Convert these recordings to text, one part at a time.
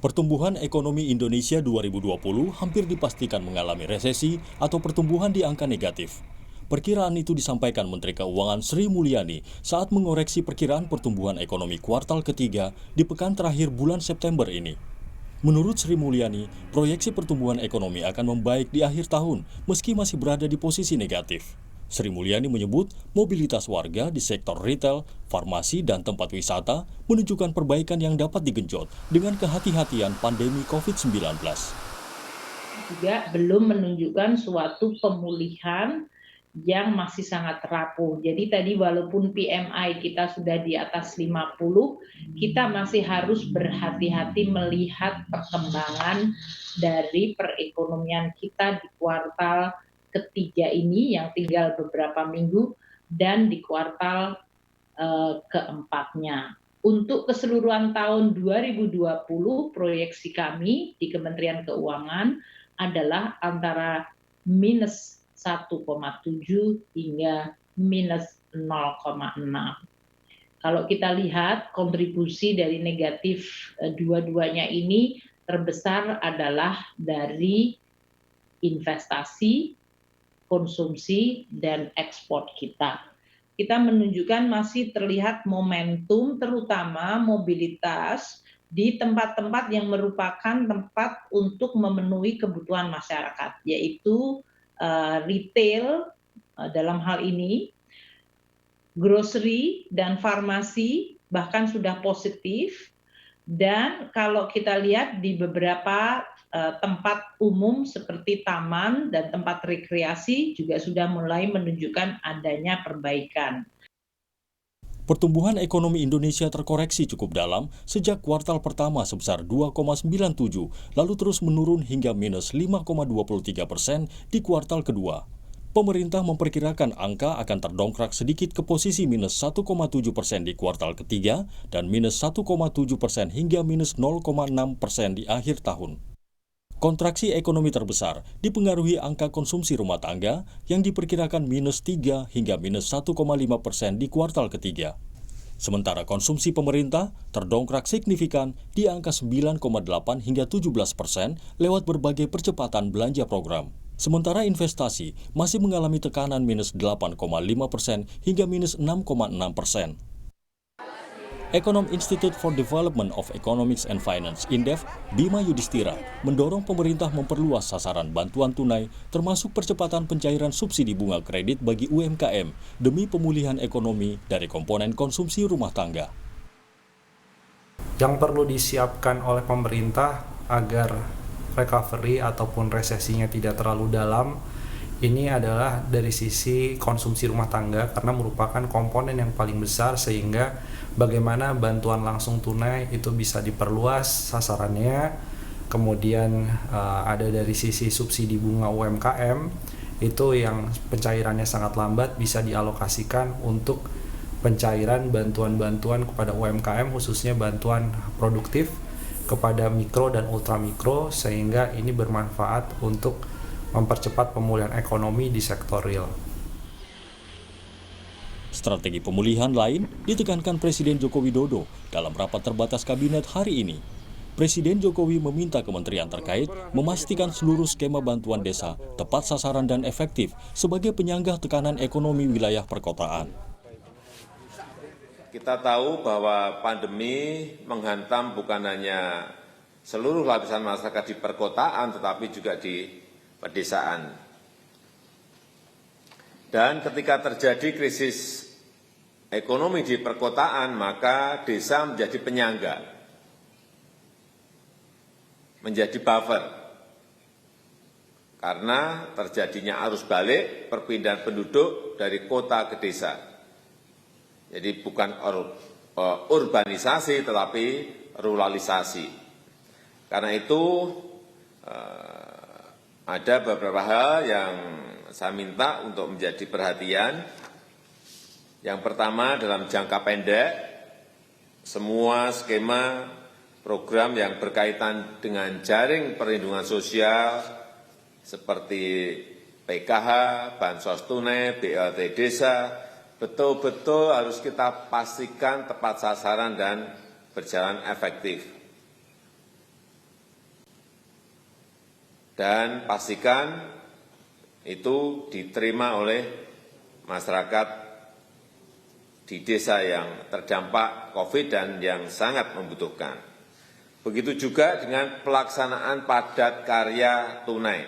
Pertumbuhan ekonomi Indonesia 2020 hampir dipastikan mengalami resesi atau pertumbuhan di angka negatif. Perkiraan itu disampaikan Menteri Keuangan Sri Mulyani saat mengoreksi perkiraan pertumbuhan ekonomi kuartal ketiga di pekan terakhir bulan September ini. Menurut Sri Mulyani, proyeksi pertumbuhan ekonomi akan membaik di akhir tahun meski masih berada di posisi negatif. Sri Mulyani menyebut mobilitas warga di sektor retail, farmasi, dan tempat wisata menunjukkan perbaikan yang dapat digenjot dengan kehati-hatian pandemi COVID-19. Juga belum menunjukkan suatu pemulihan yang masih sangat rapuh. Jadi tadi walaupun PMI kita sudah di atas 50, kita masih harus berhati-hati melihat perkembangan dari perekonomian kita di kuartal ketiga ini yang tinggal beberapa minggu dan di kuartal keempatnya. Untuk keseluruhan tahun 2020, proyeksi kami di Kementerian Keuangan adalah antara minus 1,7 hingga minus 0,6. Kalau kita lihat kontribusi dari negatif dua-duanya ini terbesar adalah dari investasi, konsumsi, dan ekspor kita. Kita menunjukkan masih terlihat momentum terutama mobilitas di tempat-tempat yang merupakan tempat untuk memenuhi kebutuhan masyarakat, yaitu retail dalam hal ini, grocery dan farmasi bahkan sudah positif, dan kalau kita lihat di beberapa tempat umum seperti taman dan tempat rekreasi juga sudah mulai menunjukkan adanya perbaikan. Pertumbuhan ekonomi Indonesia terkoreksi cukup dalam sejak kuartal pertama sebesar 2,97, lalu terus menurun hingga minus 5,23% di kuartal kedua. Pemerintah memperkirakan angka akan terdongkrak sedikit ke posisi minus 1,7% di kuartal ketiga dan minus 1,7% hingga minus 0,6% di akhir tahun. Kontraksi ekonomi terbesar dipengaruhi angka konsumsi rumah tangga yang diperkirakan minus 3 hingga minus 1,5% di kuartal ketiga. Sementara konsumsi pemerintah terdongkrak signifikan di angka 9,8 hingga 17% lewat berbagai percepatan belanja program. Sementara investasi masih mengalami tekanan minus 8,5% hingga minus 6,6%. Ekonom Institute for Development of Economics and Finance (INDEF), Bima Yudhistira, mendorong pemerintah memperluas sasaran bantuan tunai termasuk percepatan pencairan subsidi bunga kredit bagi UMKM demi pemulihan ekonomi dari komponen konsumsi rumah tangga. Yang perlu disiapkan oleh pemerintah agar recovery ataupun resesinya tidak terlalu dalam ini adalah dari sisi konsumsi rumah tangga karena merupakan komponen yang paling besar, sehingga bagaimana bantuan langsung tunai itu bisa diperluas sasarannya. Kemudian ada dari sisi subsidi bunga UMKM itu yang pencairannya sangat lambat, bisa dialokasikan untuk pencairan bantuan-bantuan kepada UMKM, khususnya bantuan produktif kepada mikro dan ultramikro, sehingga ini bermanfaat untuk mempercepat pemulihan ekonomi di sektor real. Strategi pemulihan lain ditekankan Presiden Joko Widodo dalam rapat terbatas kabinet hari ini. Presiden Jokowi meminta kementerian terkait memastikan seluruh skema bantuan desa tepat sasaran dan efektif sebagai penyanggah tekanan ekonomi wilayah perkotaan. Kita tahu bahwa pandemi menghantam bukan hanya seluruh lapisan masyarakat di perkotaan, tetapi juga di pedesaan. Dan ketika terjadi krisis ekonomi di perkotaan, maka desa menjadi penyangga, menjadi buffer. Karena terjadinya arus balik perpindahan penduduk dari kota ke desa. Jadi bukan urbanisasi tetapi ruralisasi. Karena itu ada beberapa hal yang saya minta untuk menjadi perhatian. Yang pertama, dalam jangka pendek, semua skema program yang berkaitan dengan jaring perlindungan sosial seperti PKH, Bansos Tunai, BLT Desa, betul-betul harus kita pastikan tepat sasaran dan berjalan efektif. dan pastikan itu diterima oleh masyarakat di desa yang terdampak COVID dan yang sangat membutuhkan. Begitu juga dengan pelaksanaan padat karya tunai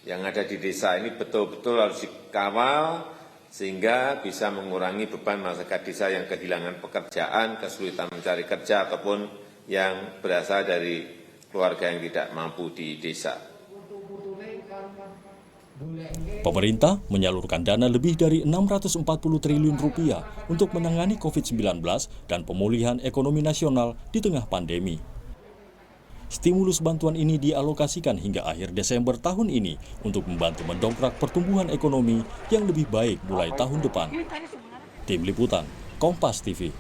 yang ada di desa ini betul-betul harus dikawal sehingga bisa mengurangi beban masyarakat desa yang kehilangan pekerjaan, kesulitan mencari kerja ataupun yang berasal dari keluarga yang tidak mampu di desa. Pemerintah menyalurkan dana lebih dari 640 triliun rupiah untuk menangani COVID-19 dan pemulihan ekonomi nasional di tengah pandemi. Stimulus bantuan ini dialokasikan hingga akhir Desember tahun ini untuk membantu mendongkrak pertumbuhan ekonomi yang lebih baik mulai tahun depan. Tim Liputan, Kompas TV.